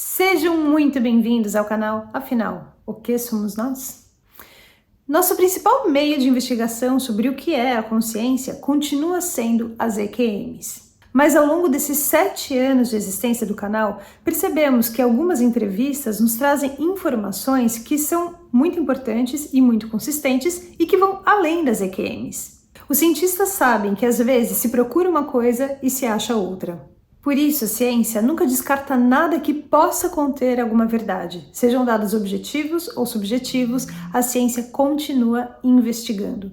Sejam muito bem-vindos ao canal. Afinal, o que somos nós? Nosso principal meio de investigação sobre o que é a consciência continua sendo as EQMs. Mas ao longo desses 7 anos de existência do canal, percebemos que algumas entrevistas nos trazem informações que são muito importantes e muito consistentes e que vão além das EQMs. Os cientistas sabem que às vezes se procura uma coisa e se acha outra. Por isso, a ciência nunca descarta nada que possa conter alguma verdade. Sejam dados objetivos ou subjetivos, a ciência continua investigando.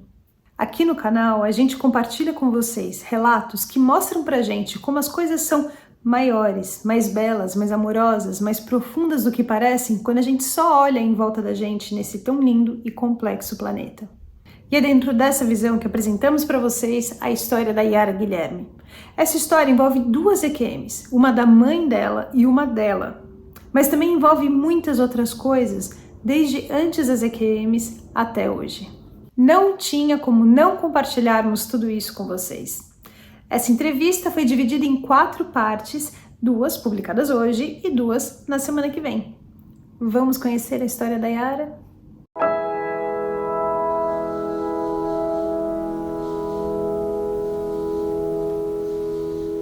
Aqui no canal, a gente compartilha com vocês relatos que mostram pra gente como as coisas são maiores, mais belas, mais amorosas, mais profundas do que parecem quando a gente só olha em volta da gente nesse tão lindo e complexo planeta. E é dentro dessa visão que apresentamos para vocês a história da Yara Guilherme. Essa história envolve 2 EQMs, uma da mãe dela e uma dela. Mas também envolve muitas outras coisas, desde antes das EQMs até hoje. Não tinha como não compartilharmos tudo isso com vocês. Essa entrevista foi dividida em 4 partes, 2 publicadas hoje e 2 na semana que vem. Vamos conhecer a história da Yara?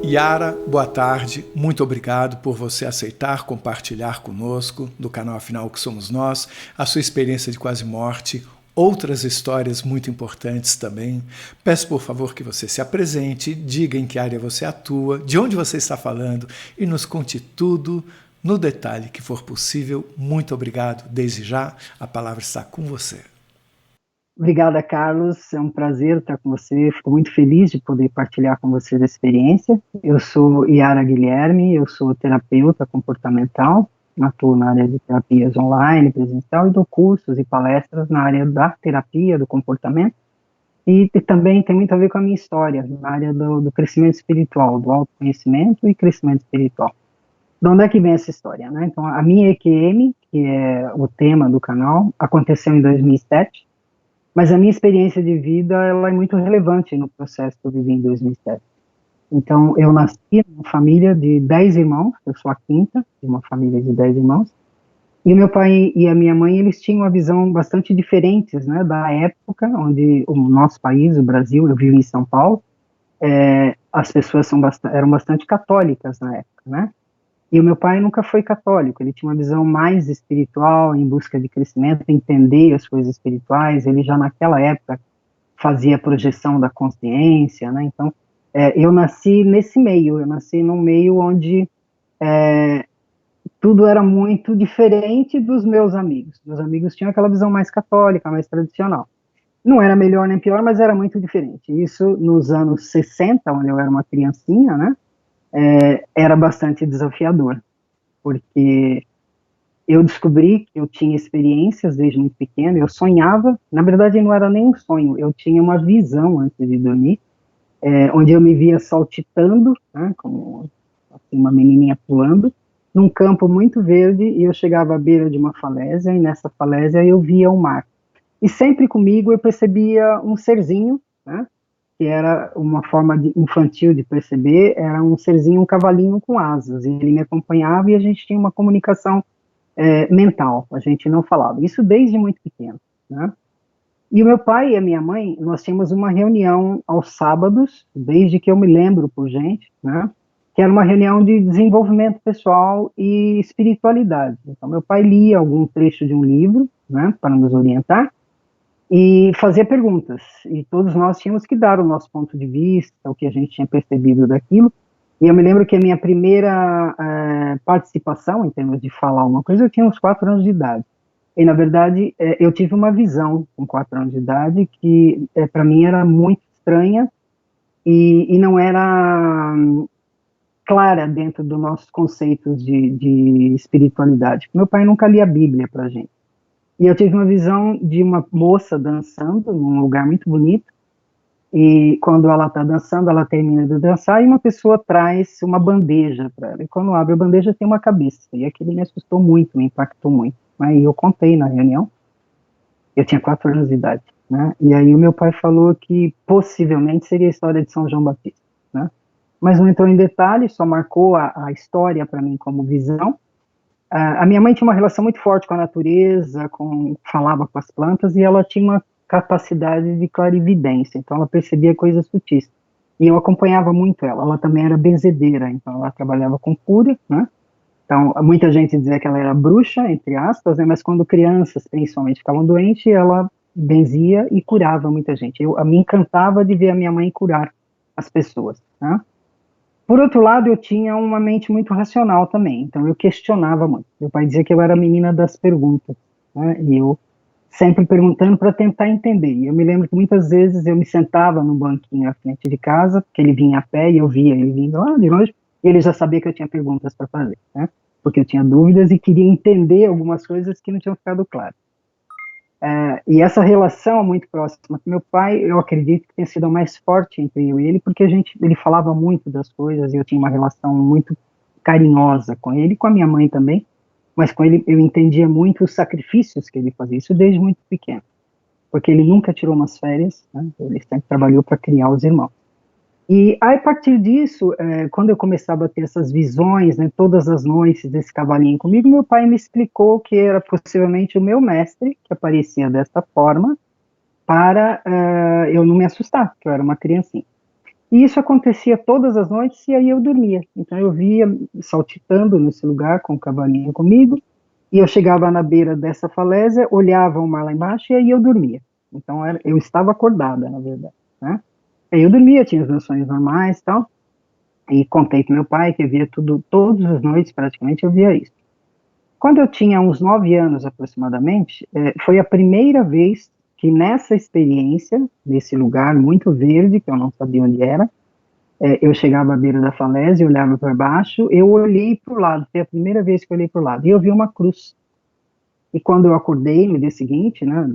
Yara, boa tarde, muito obrigado por você aceitar compartilhar conosco, do canal Afinal o que Somos Nós, a sua experiência de quase morte, outras histórias muito importantes também. Peço por favor que você se apresente, diga em que área você atua, de onde você está falando e nos conte tudo no detalhe que for possível. Muito obrigado, desde já, a palavra está com você. Obrigada, Carlos. É um prazer estar com você. Fico muito feliz de poder partilhar com você a experiência. Eu sou Yara Guilherme, eu sou terapeuta comportamental, atuo na área de terapias online, presencial, e dou cursos e palestras na área da terapia do comportamento. E também tem muito a ver com a minha história, na área do crescimento espiritual, do autoconhecimento e crescimento espiritual. De onde é que vem essa história, né? Então, a minha EQM, que é o tema do canal, aconteceu em 2007. Mas a minha experiência de vida, ela é muito relevante no processo que eu vivi em 2007. Então, eu nasci numa família de 10 irmãos, eu sou a quinta de uma família de 10 irmãos, e o meu pai e a minha mãe, eles tinham uma visão bastante diferentes, né, da época onde o nosso país, o Brasil, eu vivo em São Paulo, as pessoas eram bastante católicas na época, né? E o meu pai nunca foi católico, ele tinha uma visão mais espiritual, em busca de crescimento, entender as coisas espirituais. Ele já naquela época fazia a projeção da consciência, né? Então, eu nasci nesse meio, eu nasci num meio onde tudo era muito diferente dos meus amigos. Meus amigos tinham aquela visão mais católica, mais tradicional. Não era melhor nem pior, mas era muito diferente. Isso nos anos 60, onde eu era uma criancinha, né? Era bastante desafiador, porque eu descobri que eu tinha experiências desde muito pequeno, eu sonhava, na verdade não era nem um sonho, eu tinha uma visão antes de dormir, onde eu me via saltitando, né, como assim, uma menininha pulando, num campo muito verde, e eu chegava à beira de uma falésia, e nessa falésia eu via o mar. E sempre comigo eu percebia um serzinho, né, que era uma forma infantil de perceber, era um serzinho, um cavalinho com asas, e ele me acompanhava e a gente tinha uma comunicação mental, a gente não falava, isso desde muito pequeno, né? E o meu pai e a minha mãe, nós tínhamos uma reunião aos sábados, desde que eu me lembro por gente, né? Que era uma reunião de desenvolvimento pessoal e espiritualidade. Então, meu pai lia algum trecho de um livro, né, para nos orientar, e fazia perguntas, e todos nós tínhamos que dar o nosso ponto de vista, o que a gente tinha percebido daquilo. E eu me lembro que a minha primeira participação, em termos de falar uma coisa, eu tinha uns 4 anos de idade. E, na verdade, eu tive uma visão com 4 anos de idade que, para mim, era muito estranha e não era clara dentro dos nossos conceitos de espiritualidade. Meu pai nunca lia a Bíblia para a gente. E eu tive uma visão de uma moça dançando num lugar muito bonito, e quando ela está dançando, ela termina de dançar, e uma pessoa traz uma bandeja para ela, e quando abre a bandeja tem uma cabeça, e aquilo me assustou muito, me impactou muito. Aí eu contei na reunião, eu tinha 4 anos de idade, né? E aí o meu pai falou que possivelmente seria a história de São João Batista, né? Mas não entrou em detalhes, só marcou a história para mim como visão. A minha mãe tinha uma relação muito forte com a natureza, falava com as plantas, e ela tinha uma capacidade de clarividência, então ela percebia coisas sutis. E eu acompanhava muito ela. Ela também era benzedeira, então ela trabalhava com cura, né? Então, muita gente dizia que ela era bruxa, entre aspas, né? Mas quando crianças, principalmente, ficavam doentes, ela benzia e curava muita gente. Me encantava de ver a minha mãe curar as pessoas, né? Por outro lado, eu tinha uma mente muito racional também, então eu questionava muito. Meu pai dizia que eu era a menina das perguntas, né? E eu sempre perguntando para tentar entender. E eu me lembro que muitas vezes eu me sentava no banquinho à frente de casa, porque ele vinha a pé e eu via ele vindo lá de longe, e ele já sabia que eu tinha perguntas para fazer, né? Porque eu tinha dúvidas e queria entender algumas coisas que não tinham ficado claras. E essa relação muito próxima com meu pai, eu acredito que tenha sido a mais forte entre eu e ele, porque ele falava muito das coisas e eu tinha uma relação muito carinhosa com ele, com a minha mãe também, mas com ele eu entendia muito os sacrifícios que ele fazia, isso desde muito pequeno, porque ele nunca tirou umas férias, né? Ele sempre trabalhou para criar os irmãos. E aí, a partir disso, quando eu começava a ter essas visões, né, todas as noites desse cavalinho comigo, meu pai me explicou que era possivelmente o meu mestre, que aparecia dessa forma, para eu não me assustar, que eu era uma criancinha. E isso acontecia todas as noites e aí eu dormia. Então eu via saltitando nesse lugar com o cavalinho comigo, e eu chegava na beira dessa falésia, olhava o mar lá embaixo e aí eu dormia. Então eu estava acordada, na verdade, né? Aí eu dormia, tinha os meus sonhos normais e tal, e contei para meu pai que eu via tudo, todas as noites praticamente eu via isso. Quando eu tinha uns 9 anos aproximadamente, foi a primeira vez que nessa experiência, nesse lugar muito verde, que eu não sabia onde era, eu chegava à beira da falésia, olhava para baixo, eu olhei para o lado, foi a primeira vez que eu olhei para o lado, e eu vi uma cruz. E quando eu acordei no dia seguinte, né,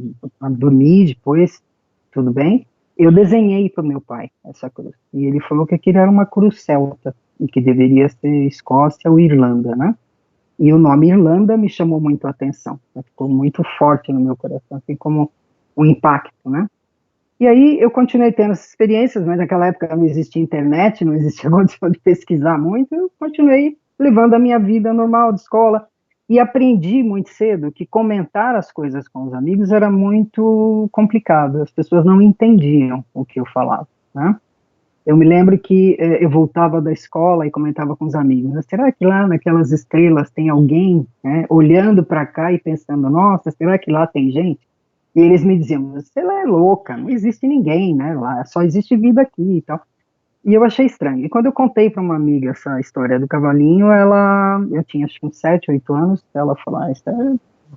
dormi depois, tudo bem, eu desenhei para o meu pai essa cruz. E ele falou que aquilo era uma cruz celta, e que deveria ser Escócia ou Irlanda, né? E o nome Irlanda me chamou muito a atenção, né? Ficou muito forte no meu coração, assim como um impacto, né? E aí eu continuei tendo essas experiências, mas naquela época não existia internet, não existia condição de pesquisar muito, eu continuei levando a minha vida normal de escola, e aprendi muito cedo que comentar as coisas com os amigos era muito complicado, as pessoas não entendiam o que eu falava, né? Eu me lembro que eu voltava da escola e comentava com os amigos, será que lá naquelas estrelas tem alguém, né, olhando para cá e pensando, nossa, será que lá tem gente? E eles me diziam, você é louca, não existe ninguém, né, lá só existe vida aqui e tal. E eu achei estranho. E quando eu contei para uma amiga essa história do cavalinho, eu tinha acho que uns 7, 8 anos, ela falou, isso é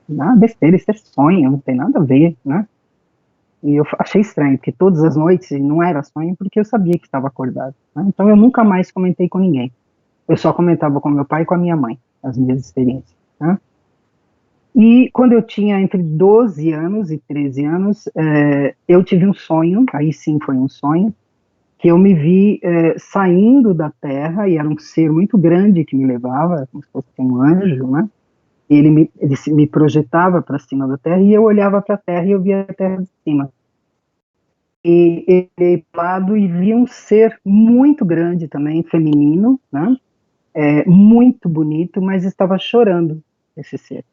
nada besteira, isso é sonho, não tem nada a ver, né? E eu achei estranho, porque todas as noites não era sonho, porque eu sabia que estava acordado, né? Então eu nunca mais comentei com ninguém. Eu só comentava com meu pai e com a minha mãe, as minhas experiências, né? E quando eu tinha entre 12 anos e 13 anos, eu tive um sonho, aí sim foi um sonho, que eu me vi saindo da terra, e era um ser muito grande que me levava, como se fosse um anjo, né? Ele me projetava para cima da terra, e eu olhava para a terra e eu via a terra de cima. E ele olhei para o lado e vi um ser muito grande também, feminino, né? Muito bonito, mas estava chorando, esse ser.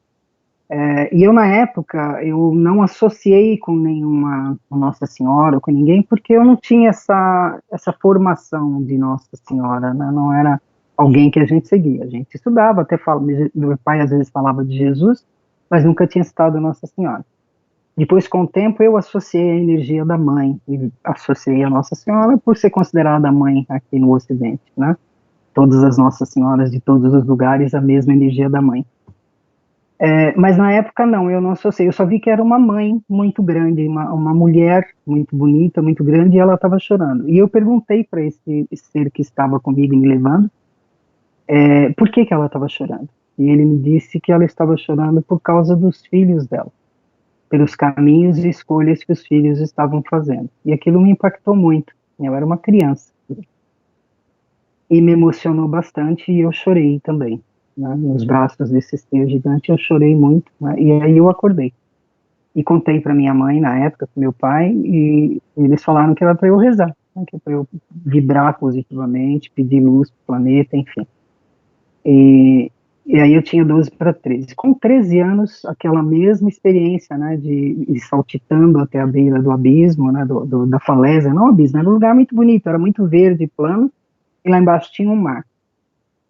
E eu, na época, eu não associei com nenhuma com Nossa Senhora ou com ninguém, porque eu não tinha essa formação de Nossa Senhora, né? Não era alguém que a gente seguia. A gente estudava, meu pai às vezes falava de Jesus, mas nunca tinha citado Nossa Senhora. Depois, com o tempo, eu associei a energia da mãe, e associei a Nossa Senhora por ser considerada a mãe aqui no Ocidente, né? Todas as Nossas Senhoras de todos os lugares, a mesma energia da mãe. Mas na época não, eu não associei, eu só vi que era uma mãe muito grande, uma mulher muito bonita, muito grande, e ela estava chorando. E eu perguntei para esse ser que estava comigo me levando, por que ela estava chorando. E ele me disse que ela estava chorando por causa dos filhos dela, pelos caminhos e escolhas que os filhos estavam fazendo. E aquilo me impactou muito, eu era uma criança. E me emocionou bastante, e eu chorei também. Né, nos braços desse ser gigante, eu chorei muito, né, e aí eu acordei. E contei para minha mãe, na época, para meu pai, e eles falaram que era para eu rezar, né, que era para eu vibrar positivamente, pedir luz para o planeta, enfim. E aí eu tinha 12 para 13. Com 13 anos, aquela mesma experiência, né, de ir saltitando até a beira do abismo, né, da falésia, não abismo, era um lugar muito bonito, era muito verde, plano, e lá embaixo tinha um mar.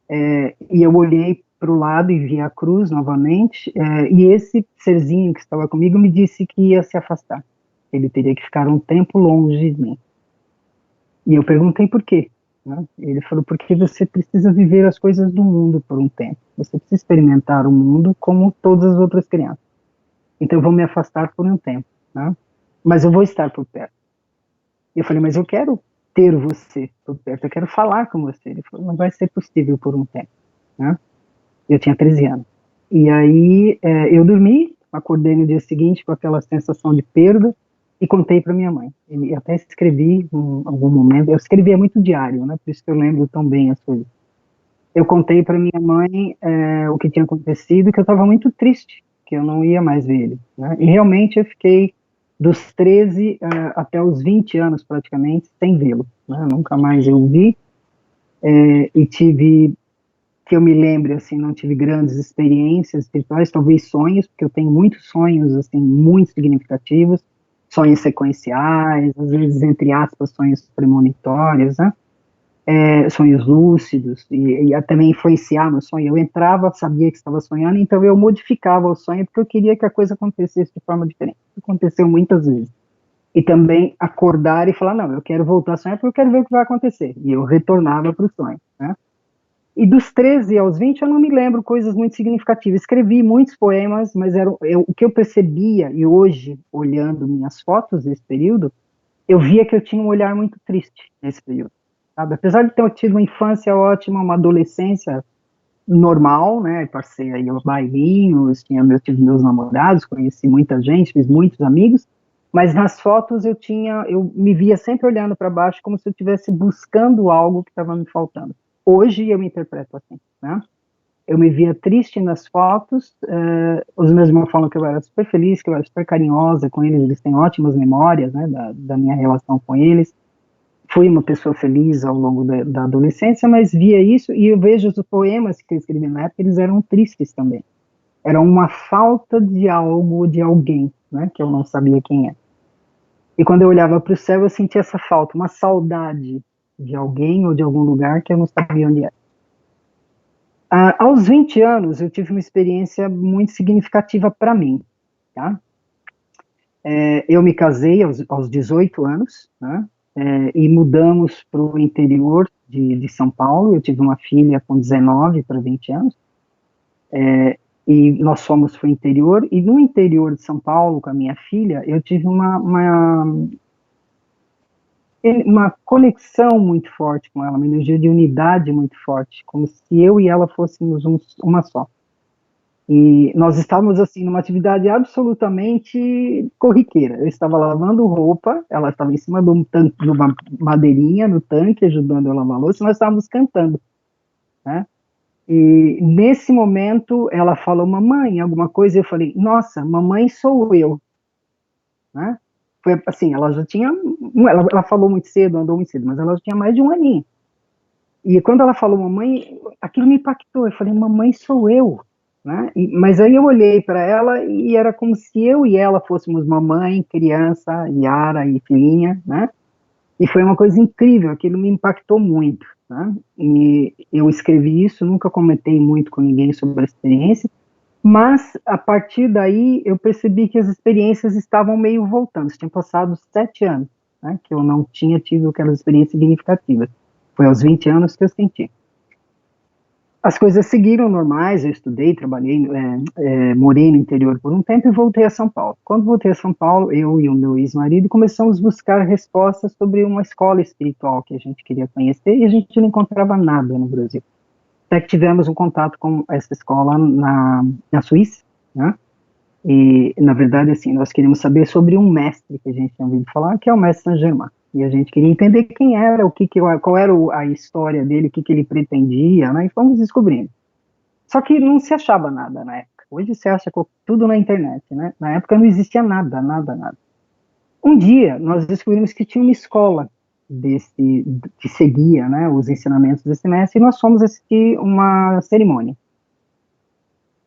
E eu olhei para o lado e vi a cruz novamente, e esse serzinho que estava comigo me disse que ia se afastar. Ele teria que ficar um tempo longe de mim. E eu perguntei por quê. Né? Ele falou, porque você precisa viver as coisas do mundo por um tempo. Você precisa experimentar o mundo como todas as outras crianças. Então eu vou me afastar por um tempo. Né? Mas eu vou estar por perto. E eu falei, mas eu quero ter você por perto, eu quero falar com você. Ele falou, não vai ser possível por um tempo. Né? Eu tinha 13 anos. E aí eu dormi, acordei no dia seguinte com aquela sensação de perda e contei para minha mãe. E até escrevi em algum momento, eu escrevia muito diário, né? Por isso que eu lembro tão bem as coisas. Eu contei para minha mãe o que tinha acontecido, que eu estava muito triste, que eu não ia mais ver ele. Né? E realmente eu fiquei dos 13 até os 20 anos praticamente sem vê-lo. Né? Nunca mais eu o vi e tive, que eu me lembre, assim, não tive grandes experiências espirituais, talvez sonhos, porque eu tenho muitos sonhos, assim, muito significativos, sonhos sequenciais, às vezes, entre aspas, sonhos premonitórios, né? Sonhos lúcidos, e também influenciar no sonho. Eu entrava, sabia que estava sonhando, então eu modificava o sonho, porque eu queria que a coisa acontecesse de forma diferente. Aconteceu muitas vezes. E também acordar e falar, não, eu quero voltar a sonhar porque eu quero ver o que vai acontecer. E eu retornava para o sonho, né? E dos 13 aos 20 eu não me lembro coisas muito significativas. Escrevi muitos poemas, mas o que eu percebia, e hoje, olhando minhas fotos desse período, eu via que eu tinha um olhar muito triste nesse período. Sabe? Apesar de ter tido uma infância ótima, uma adolescência normal, né? Passei aí aos bailinhos, tive meus namorados, conheci muita gente, fiz muitos amigos, mas nas fotos eu me via sempre olhando para baixo como se eu estivesse buscando algo que estava me faltando. Hoje eu me interpreto assim, né? Eu me via triste nas fotos, os meus irmãos falam que eu era super feliz, que eu era super carinhosa com eles, eles têm ótimas memórias, né, da minha relação com eles. Fui uma pessoa feliz ao longo da adolescência, mas via isso, e eu vejo os poemas que eu escrevi na época, eles eram tristes também. Era uma falta de algo, de alguém, né, que eu não sabia quem é. E quando eu olhava para o céu, eu sentia essa falta, uma saudade de alguém ou de algum lugar que eu não sabia onde era. Aos 20 anos, eu tive uma experiência muito significativa para mim. Tá? Eu me casei aos 18 anos, né? E mudamos para o interior de São Paulo. Eu tive uma filha com 19 para 20 anos. E nós fomos para o interior. E no interior de São Paulo, com a minha filha, eu tive uma conexão muito forte com ela, uma energia de unidade muito forte, como se eu e ela fôssemos uma só. E nós estávamos, assim, numa atividade absolutamente corriqueira. Eu estava lavando roupa, ela estava em cima de uma madeirinha no tanque, ajudando eu a lavar a louça, e nós estávamos cantando, né? E nesse momento ela falou, mamãe, alguma coisa, e eu falei, nossa, mamãe sou eu, né? Foi assim, ela já tinha, ela falou muito cedo, andou muito cedo, mas ela já tinha mais de um aninho. E quando ela falou mamãe, aquilo me impactou, eu falei, mamãe sou eu, né? Mas aí eu olhei para ela e era como se eu e ela fôssemos mamãe, criança, Yara e filhinha, né? E foi uma coisa incrível, aquilo me impactou muito, né? E eu escrevi isso, nunca comentei muito com ninguém sobre a experiência, mas a partir daí eu percebi que as experiências estavam meio voltando. Tinha passado 7 anos, né, que eu não tinha tido aquelas experiências significativas. Foi aos 20 anos que eu senti. As coisas seguiram normais, eu estudei, trabalhei, morei no interior por um tempo e voltei a São Paulo. Quando voltei a São Paulo, eu e o meu ex-marido começamos a buscar respostas sobre uma escola espiritual que a gente queria conhecer e a gente não encontrava nada no Brasil. Até que tivemos um contato com essa escola na Suíça, né? E, na verdade, assim, nós queríamos saber sobre um mestre que a gente tinha ouvido falar, que é o mestre Saint-Germain. E a gente queria entender quem era, qual era a história dele, o que ele pretendia, né? E fomos descobrindo. Só que não se achava nada na época. Hoje se acha tudo na internet, né? Na época não existia nada, nada, nada. Um dia, nós descobrimos que tinha uma escola que seguia, né, os ensinamentos desse mestre, e nós fomos assistir uma cerimônia.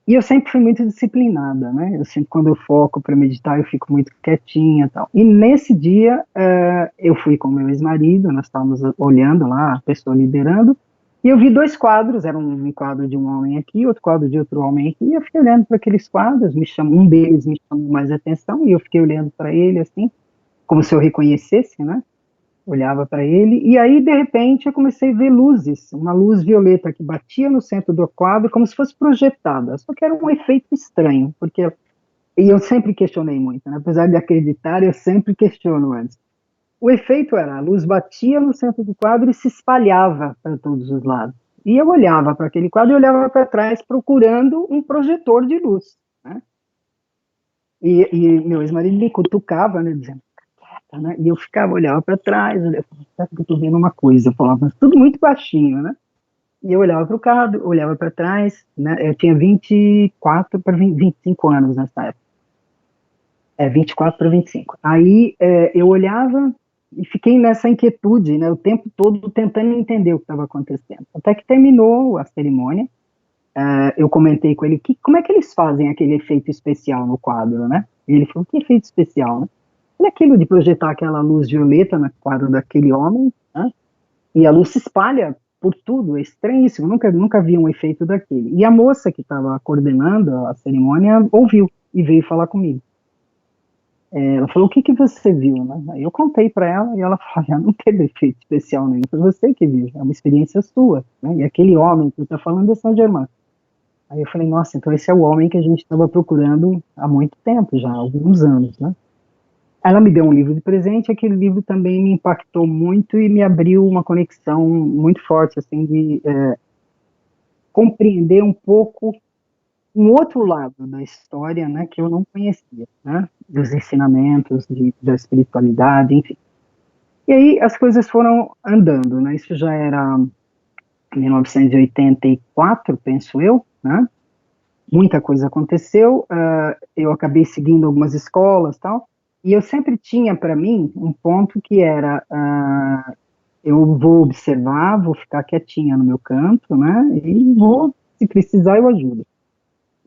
E eu sempre fui muito disciplinada, né? Eu sempre, quando eu foco para meditar, eu fico muito quietinha e tal. E nesse dia, eu fui com meu ex-marido, nós estávamos olhando lá, a pessoa liderando, e eu vi dois quadros, era um quadro de um homem aqui, outro quadro de outro homem aqui, e eu fiquei olhando para aqueles quadros, um deles me chamou mais atenção, e eu fiquei olhando para ele, assim, como se eu reconhecesse, né? Olhava para ele, e aí, de repente, eu comecei a ver luzes, uma luz violeta que batia no centro do quadro, como se fosse projetada, só que era um efeito estranho, porque, e eu sempre questionei muito, né? Apesar de acreditar, eu sempre questiono antes. O efeito era, a luz batia no centro do quadro e se espalhava para todos os lados. E eu olhava para aquele quadro e olhava para trás procurando um projetor de luz, né? E meu ex-marido me cutucava, né, dizendo, né? E eu ficava, olhava para trás, eu falava, que eu estou vendo uma coisa, eu falava, tudo muito baixinho, né? E eu olhava para o quadro, olhava para trás, né? Eu tinha 24 para 25 anos nessa época. 24 para 25. Aí eu olhava e fiquei nessa inquietude, né? O tempo todo tentando entender o que estava acontecendo. Até que terminou a cerimônia, eu comentei com ele, como é que eles fazem aquele efeito especial no quadro, né? E ele falou, que efeito especial, né? É aquilo de projetar aquela luz violeta no quadro daquele homem, né? E a luz se espalha por tudo, é estranhíssimo, nunca vi um efeito daquele. E a moça que estava coordenando a cerimônia ouviu e veio falar comigo. Ela falou, o que você viu, né? Aí eu contei para ela e ela falou, não teve efeito especial nenhum, foi você que viu, é uma experiência sua, né? E aquele homem que você está falando é São Germain. Aí eu falei, nossa, então esse é o homem que a gente estava procurando há muito tempo já, há alguns anos, né? Ela me deu um livro de presente, aquele livro também me impactou muito e me abriu uma conexão muito forte, assim, de compreender um pouco um outro lado da história, né, que eu não conhecia, né, dos ensinamentos, da espiritualidade, enfim. E aí as coisas foram andando, né, isso já era 1984, penso eu, né, muita coisa aconteceu, eu acabei seguindo algumas escolas, tal, e eu sempre tinha para mim um ponto que era, eu vou observar, vou ficar quietinha no meu canto, né, e vou, se precisar, eu ajudo.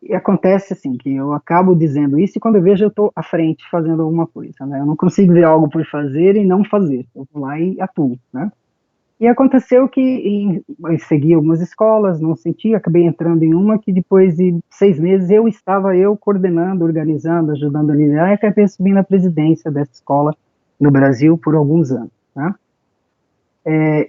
E acontece assim, que eu acabo dizendo isso e quando eu vejo eu estou à frente fazendo alguma coisa, né? Eu não consigo ver algo por fazer e não fazer, eu vou lá e atuo, né? E aconteceu que eu segui algumas escolas, não senti, acabei entrando em uma que depois de 6 meses estava coordenando, organizando, ajudando a liderar e acabei subindo a presidência dessa escola no Brasil por alguns anos, né?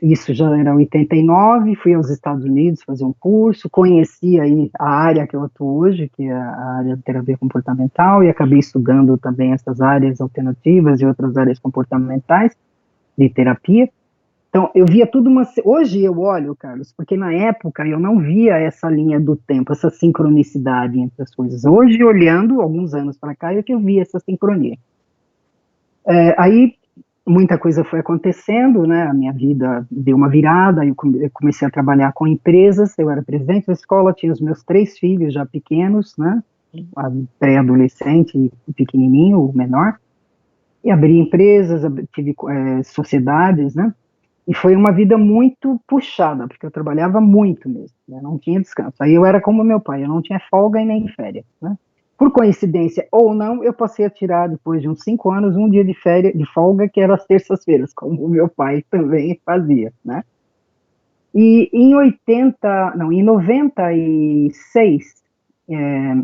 Isso já era 89, fui aos Estados Unidos fazer um curso, conheci aí a área que eu atuo hoje, que é a área de terapia comportamental, e acabei estudando também essas áreas alternativas e outras áreas comportamentais de terapia. Então, eu via tudo Hoje eu olho, Carlos, porque na época eu não via essa linha do tempo, essa sincronicidade entre as coisas. Hoje, olhando, alguns anos para cá, é que eu vi essa sincronia. Aí muita coisa foi acontecendo, né? A minha vida deu uma virada, eu comecei a trabalhar com empresas, eu era presidente da escola, tinha os meus 3 filhos já pequenos, né? Pré-adolescente e pequenininho, o menor, e abri empresas, tive sociedades, né? E foi uma vida muito puxada, porque eu trabalhava muito mesmo, né? Não tinha descanso. Aí eu era como meu pai, eu não tinha folga e nem férias, né? Por coincidência ou não, eu passei a tirar, depois de uns 5 anos, um dia de férias, de folga, que era as terças-feiras, como o meu pai também fazia, né? E em 96, é,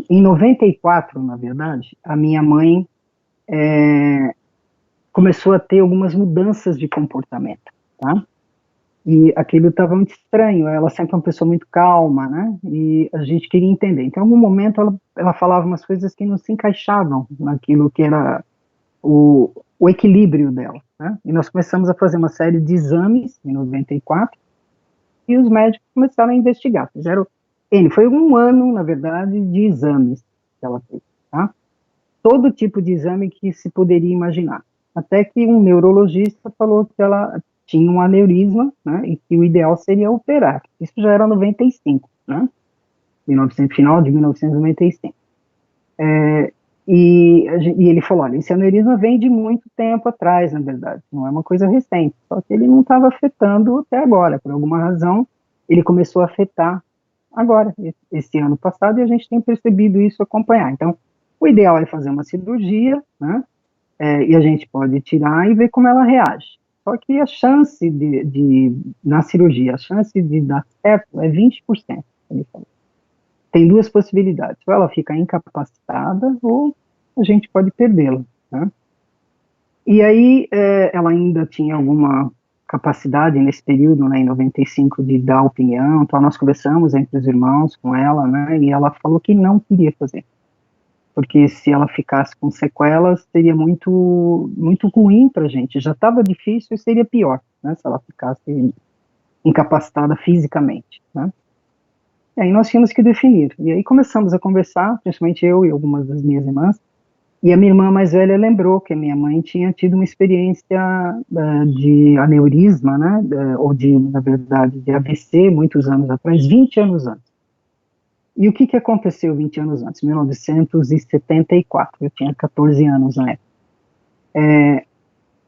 em 94, na verdade, a minha mãe começou a ter algumas mudanças de comportamento, tá? E aquilo estava muito estranho, ela sempre é uma pessoa muito calma, né, e a gente queria entender. Então, em algum momento, ela falava umas coisas que não se encaixavam naquilo que era o equilíbrio dela, né, e nós começamos a fazer uma série de exames, em 94, e os médicos começaram a investigar, foi um ano, na verdade, de exames que ela fez, tá, todo tipo de exame que se poderia imaginar, até que um neurologista falou que ela tinha um aneurisma, né, e que o ideal seria operar. Isso já era 95, né, final de 1995. E ele falou, olha, esse aneurisma vem de muito tempo atrás, na verdade, não é uma coisa recente, só que ele não estava afetando até agora, por alguma razão, ele começou a afetar agora, esse ano passado, e a gente tem percebido isso acompanhar. Então, o ideal é fazer uma cirurgia, né? E a gente pode tirar e ver como ela reage. Só que a chance na cirurgia, a chance de dar certo é 20%, ele falou. Tem duas possibilidades, ou ela fica incapacitada, ou a gente pode perdê-la, né? E aí, ela ainda tinha alguma capacidade nesse período, né, em 95, de dar opinião, então nós conversamos entre os irmãos com ela, né, e ela falou que não queria fazer, porque se ela ficasse com sequelas, seria muito, muito ruim para a gente, já estava difícil e seria pior, né, se ela ficasse incapacitada fisicamente, né. E aí nós tínhamos que definir, e aí começamos a conversar, principalmente eu e algumas das minhas irmãs, e a minha irmã mais velha lembrou que a minha mãe tinha tido uma experiência de aneurisma, né, ou na verdade, de AVC, muitos anos atrás, 20 anos antes. E o que aconteceu 20 anos antes? 1974, eu tinha 14 anos na época.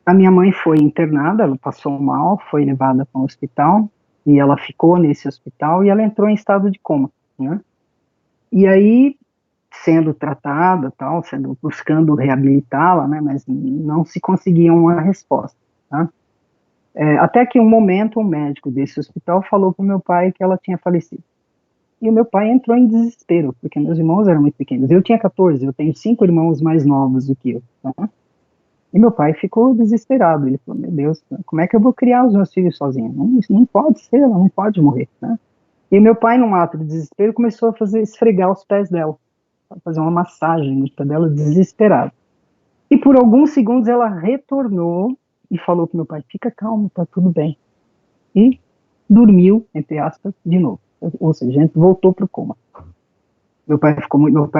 A minha mãe foi internada, ela passou mal, foi levada para um hospital, e ela ficou nesse hospital, e ela entrou em estado de coma, né? E aí, sendo tratada, tal, buscando reabilitá-la, né, mas não se conseguia uma resposta, tá? Até que um momento, um médico desse hospital falou para o meu pai que ela tinha falecido. E o meu pai entrou em desespero, porque meus irmãos eram muito pequenos. Eu tinha 14, eu tenho 5 irmãos mais novos do que eu, tá? E meu pai ficou desesperado, ele falou, meu Deus, como é que eu vou criar os meus filhos sozinho? Não, isso não pode ser, ela não pode morrer, né? E meu pai, num ato de desespero, começou a esfregar os pés dela, fazer uma massagem no pé dela, desesperado. E por alguns segundos ela retornou e falou para meu pai, fica calmo, tá tudo bem. E dormiu, entre aspas, de novo. Ou seja, a gente voltou pro coma. Meu pai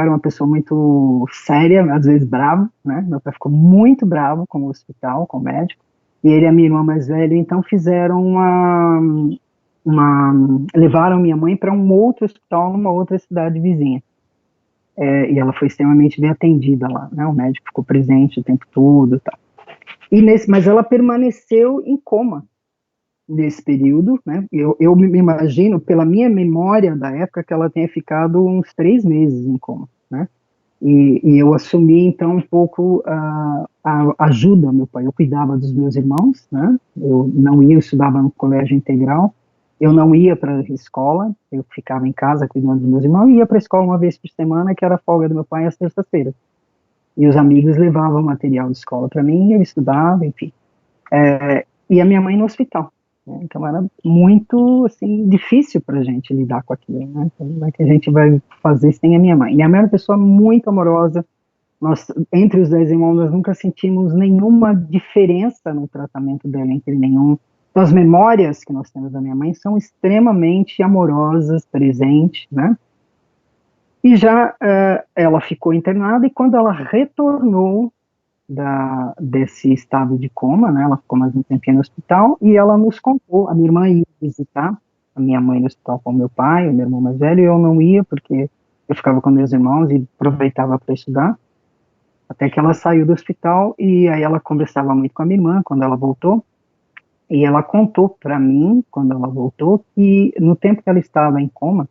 era uma pessoa muito séria, às vezes bravo, né? Meu pai ficou muito bravo com o hospital, com o médico. E ele e a minha irmã mais velha, então, fizeram levaram minha mãe para um outro hospital, numa outra cidade vizinha. E ela foi extremamente bem atendida lá, né? O médico ficou presente o tempo todo, tá? Mas ela permaneceu em coma nesse período, né? Eu me imagino, pela minha memória da época, que ela tenha ficado uns 3 meses em coma, né? E eu assumi, então, um pouco a ajuda, meu pai. Eu cuidava dos meus irmãos, né? Eu não ia, eu estudava no colégio integral, eu não ia para a escola, eu ficava em casa cuidando dos meus irmãos, e ia para a escola uma vez por semana, que era a folga do meu pai, às terças-feiras. E os amigos levavam material de escola para mim, eu estudava, enfim. E a minha mãe no hospital, né? Então era muito, assim, difícil para a gente lidar com aquilo, né? Como é que a gente vai fazer sem a minha mãe? Minha mãe era uma pessoa muito amorosa, entre os 10 irmãos, nós nunca sentimos nenhuma diferença no tratamento dela entre nenhum. Então, as memórias que nós temos da minha mãe são extremamente amorosas, presentes, né? E já ela ficou internada, e quando ela retornou desse estado de coma, né, ela ficou mais um tempinho no hospital, e ela nos contou, a minha irmã ia visitar a minha mãe no hospital com o meu pai, o meu irmão mais velho, e eu não ia, porque eu ficava com meus irmãos e aproveitava para estudar, até que ela saiu do hospital, e aí ela conversava muito com a minha irmã quando ela voltou, e ela contou para mim, quando ela voltou, que no tempo que ela estava em coma,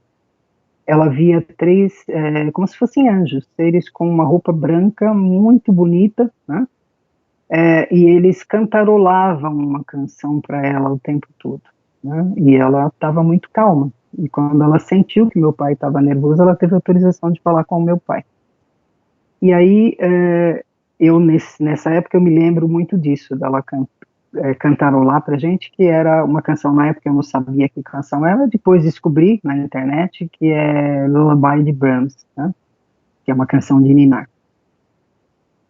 ela via 3, como se fossem anjos, seres com uma roupa branca muito bonita, né? E eles cantarolavam uma canção para ela o tempo todo, né? E ela estava muito calma, e quando ela sentiu que meu pai estava nervoso, ela teve autorização de falar com o meu pai. E aí, nessa época, eu me lembro muito disso, dela cantarolar pra gente, que era uma canção, na época eu não sabia que canção era, depois descobri na internet que é Lullaby de Brahms, né? Que é uma canção de ninar.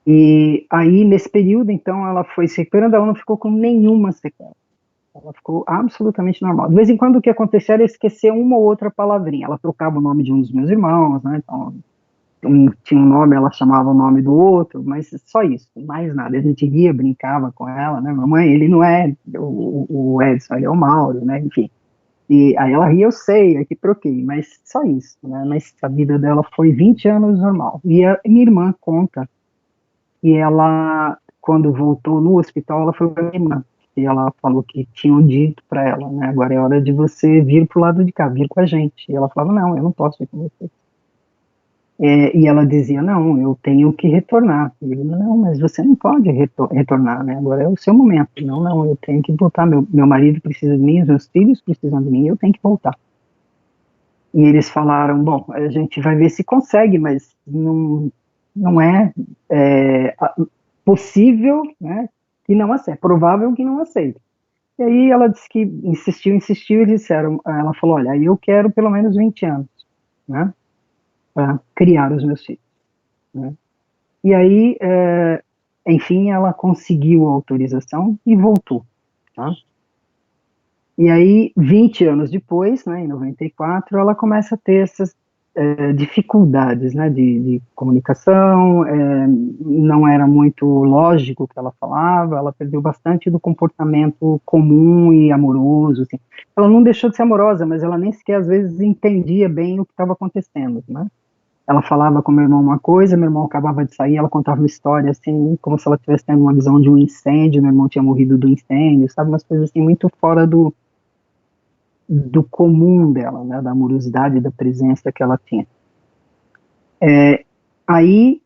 E aí, nesse período, então, ela foi se recuperando, ela não ficou com nenhuma sequela. Ela ficou absolutamente normal. De vez em quando, o que acontecia era esquecer uma ou outra palavrinha. Ela trocava o nome de um dos meus irmãos, né? Então, tinha um nome, ela chamava o nome do outro, mas só isso, mais nada. A gente ria, brincava com ela, né? Mamãe, ele não é o Edson, ele é o Mauro, né? Enfim. E aí ela ria, eu sei, aqui troquei, mas só isso, né? Mas a vida dela foi 20 anos normal. E a minha irmã conta que ela, quando voltou no hospital, ela foi para minha irmã. porque ela falou que tinham dito para ela, né, agora é hora de você vir pro lado de cá, vir com a gente. E ela falava, não, eu não posso ir com você. E ela dizia, não, eu tenho que retornar. E ele, não, mas você não pode retornar, né? Agora é o seu momento. Não, não, eu tenho que voltar. Meu marido precisa de mim, os meus filhos precisam de mim, eu tenho que voltar. E eles falaram, bom, a gente vai ver se consegue, mas não é possível, né, que não aceite, é provável que não aceite. E aí ela disse que insistiu, e disseram, ela falou, olha, eu quero pelo menos 20 anos, né, para criar os meus filhos, né? E aí, enfim, ela conseguiu a autorização e voltou, tá? E aí, 20 anos depois, né, em 94, ela começa a ter essas dificuldades, né, de comunicação, não era muito lógico o que ela falava, ela perdeu bastante do comportamento comum e amoroso, assim. Ela não deixou de ser amorosa, mas ela nem sequer, às vezes, entendia bem o que estava acontecendo, né? Ela falava com meu irmão uma coisa, meu irmão acabava de sair, ela contava uma história, assim, como se ela estivesse tendo uma visão de um incêndio, meu irmão tinha morrido do incêndio, sabe, umas coisas, assim, muito fora do comum dela, né, da amorosidade, da presença que ela tinha. Aí,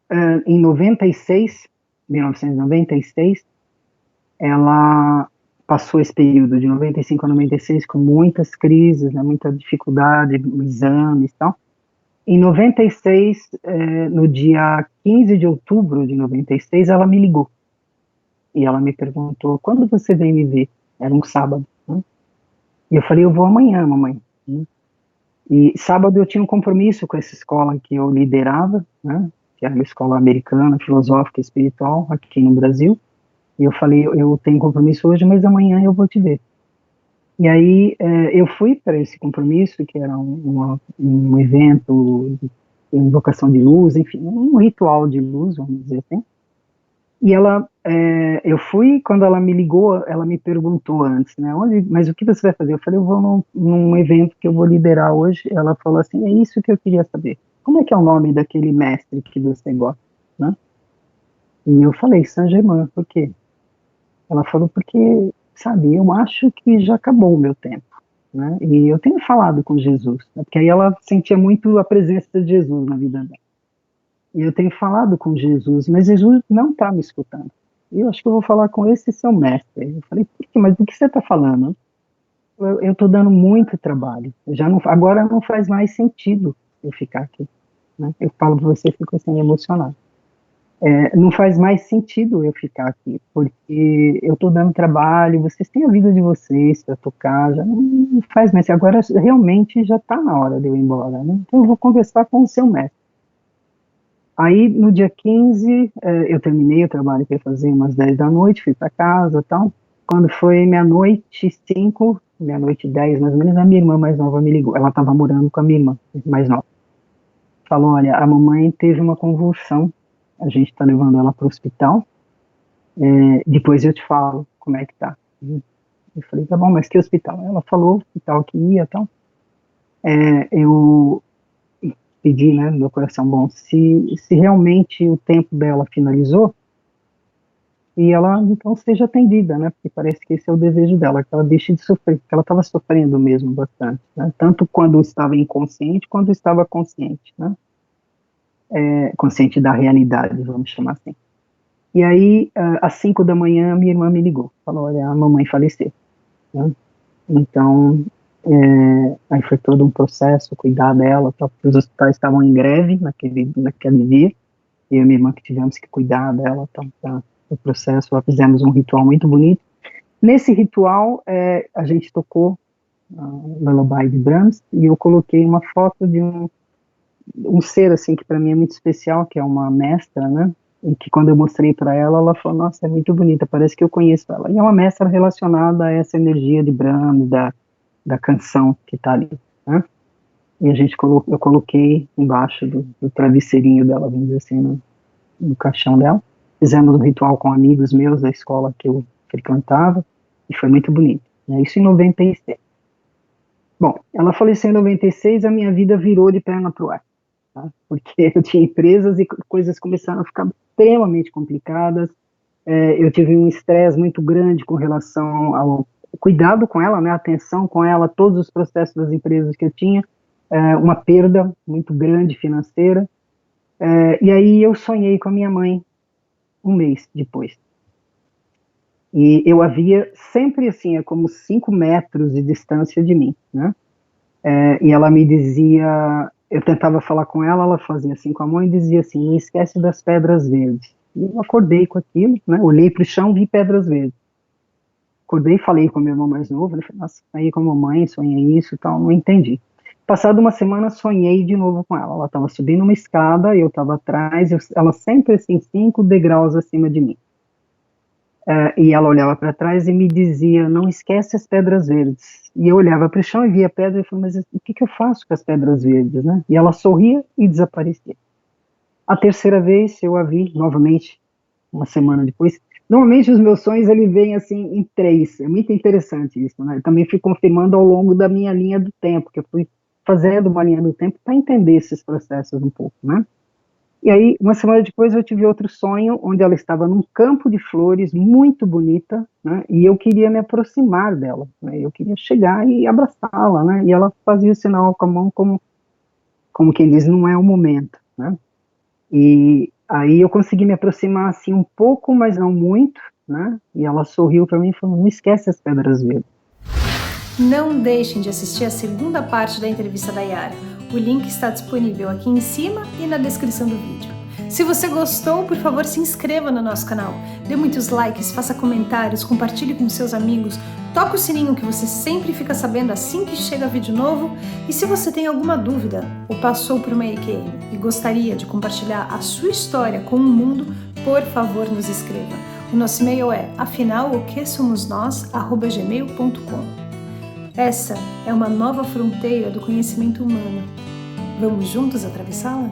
em 96, 1996, ela passou esse período de 95 a 96 com muitas crises, né, muita dificuldade, exames e tal. Em 96, no dia 15 de outubro de 96, ela me ligou. E ela me perguntou, quando você vem me ver? Era um sábado, né? E eu falei, eu vou amanhã, mamãe. E sábado eu tinha um compromisso com essa escola que eu liderava, né? Que era uma escola americana, filosófica e espiritual, aqui no Brasil. E eu falei, eu tenho compromisso hoje, mas amanhã eu vou te ver. E aí eu fui para esse compromisso, que era um evento de invocação de luz, enfim, um ritual de luz, vamos dizer assim. E eu fui, quando ela me ligou, ela me perguntou antes, né, mas o que você vai fazer? Eu falei, eu vou num evento que eu vou liderar hoje. Ela falou assim, é isso que eu queria saber. Como é que é o nome daquele mestre que você gosta, né? E eu falei, Saint-Germain, por quê? Ela falou, porque, sabe, eu acho que já acabou o meu tempo, né? E eu tenho falado com Jesus, né? Porque aí ela sentia muito a presença de Jesus na vida dela. E eu tenho falado com Jesus, mas Jesus não está me escutando. E eu acho que eu vou falar com esse seu mestre. Eu falei, por quê? Mas do que você está falando? Eu estou dando muito trabalho. Agora não faz mais sentido eu ficar aqui, né? Eu falo para você, fico assim emocionado. Não faz mais sentido eu ficar aqui, porque eu estou dando trabalho, vocês têm a vida de vocês para tocar, já não faz mais. Agora realmente já está na hora de eu ir embora, né? Então eu vou conversar com o seu mestre. Aí no dia 15, eu terminei o trabalho que eu ia fazer umas 10 da noite, fui para casa e tal. Quando foi meia-noite 5, meia-noite 10 mais ou menos, a minha irmã mais nova me ligou. Ela estava morando com a minha irmã mais nova. Falou, olha, a mamãe teve uma convulsão, a gente está levando ela para o hospital, depois eu te falo como é que tá. Eu falei, tá bom, mas que hospital? Ela falou, hospital que ia e tal. Eu pedi, né, no meu coração, bom, se realmente o tempo dela finalizou, e ela, então, seja atendida, né, porque parece que esse é o desejo dela, que ela deixe de sofrer, porque ela estava sofrendo mesmo bastante, né, tanto quando estava inconsciente, quanto estava consciente, né, consciente da realidade, vamos chamar assim. E aí, às 5 da manhã, minha irmã me ligou, falou, olha, a mamãe faleceu, né? Então, aí foi todo um processo, cuidar dela, porque os hospitais estavam em greve naquele dia, e eu e minha irmã que tivemos que cuidar dela, então, o processo, lá fizemos um ritual muito bonito. Nesse ritual, a gente tocou Lullaby de Brahms, e eu coloquei uma foto de um ser, assim, que para mim é muito especial, que é uma mestra, né, e que quando eu mostrei para ela, ela falou, nossa, é muito bonita, parece que eu conheço ela. E é uma mestra relacionada a essa energia de Brahms, da canção que está ali, né? E eu coloquei embaixo do travesseirinho dela, vamos dizer assim, no caixão dela. Fizemos um ritual com amigos meus da escola que eu frequentava, e foi muito bonito, né? Isso em 96. Bom, ela faleceu em 96, a minha vida virou de perna pro ar, tá? Porque eu tinha empresas e coisas começaram a ficar extremamente complicadas, Eu tive um estresse muito grande com relação ao cuidado com ela, né, atenção com ela, todos os processos das empresas que eu tinha, uma perda muito grande financeira, e aí eu sonhei com a minha mãe um mês depois. E eu a via sempre assim, como 5 metros de distância de mim, né? E ela me dizia, eu tentava falar com ela, ela fazia assim com a mão e dizia assim, não esquece das pedras verdes. E eu acordei com aquilo, né? Olhei para o chão, vi pedras verdes. Acordei e falei com meu irmão mais novo, ele falou, nossa, aí com a mamãe, sonhei isso e tal, não entendi. Passada uma semana, sonhei de novo com ela. Ela estava subindo uma escada, eu estava atrás, ela sempre assim, 5 degraus acima de mim. E ela olhava para trás e me dizia, não esquece as pedras verdes. E eu olhava para o chão e via a pedra e falava, mas o que eu faço com as pedras verdes, né? E ela sorria e desaparecia. A terceira vez eu a vi novamente, uma semana depois. Normalmente os meus sonhos ele vem assim em 3. É muito interessante isso, né? Eu também fui confirmando ao longo da minha linha do tempo, que eu fui fazendo uma linha do tempo para entender esses processos um pouco, né? E aí, uma semana depois, eu tive outro sonho, onde ela estava num campo de flores, muito bonita, né, e eu queria me aproximar dela, né, eu queria chegar e abraçá-la, né, e ela fazia o sinal com a mão como quem diz, não é o momento, né, e aí eu consegui me aproximar, assim, um pouco, mas não muito, né, e ela sorriu para mim e falou, não esquece as pedras verdes. Não deixem de assistir a segunda parte da entrevista da Yara. O link está disponível aqui em cima e na descrição do vídeo. Se você gostou, por favor, se inscreva no nosso canal. Dê muitos likes, faça comentários, compartilhe com seus amigos, toque o sininho que você sempre fica sabendo assim que chega vídeo novo. E se você tem alguma dúvida ou passou por uma EQM e gostaria de compartilhar a sua história com o mundo, por favor, nos escreva. O nosso e-mail é afinaloquesomosnós@gmail.com. Essa é uma nova fronteira do conhecimento humano. Vamos juntos atravessá-la?